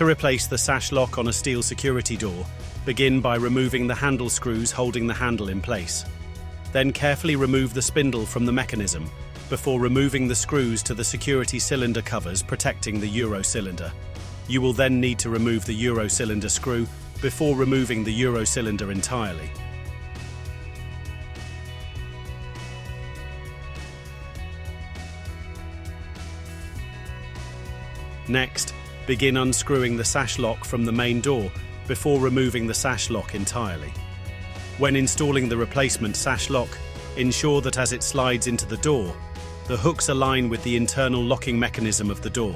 To replace the sash lock on a steel security door, begin by removing the handle screws holding the handle in place. Then carefully remove the spindle from the mechanism before removing the screws to the security cylinder covers protecting the Euro cylinder. You will then need to remove the Euro cylinder screw before removing the Euro cylinder entirely. Next, begin unscrewing the sash lock from the main door before removing the sash lock entirely. When installing the replacement sash lock, ensure that as it slides into the door, the hooks align with the internal locking mechanism of the door.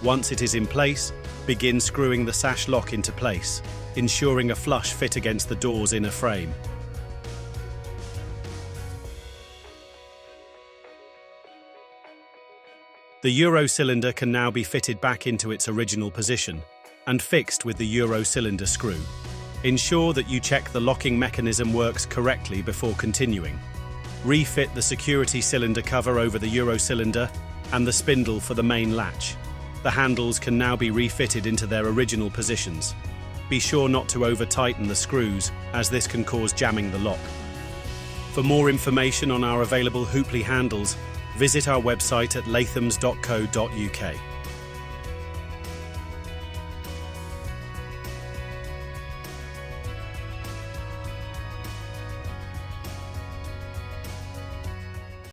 Once it is in place, begin screwing the sash lock into place, ensuring a flush fit against the door's inner frame. The Euro cylinder can now be fitted back into its original position and fixed with the Euro cylinder screw. Ensure that you check the locking mechanism works correctly before continuing. Refit the security cylinder cover over the Euro cylinder and the spindle for the main latch. The handles can now be refitted into their original positions. Be sure not to over-tighten the screws, as this can cause jamming the lock. For more information on our available Hooply handles, visit our website at lathams.co.uk.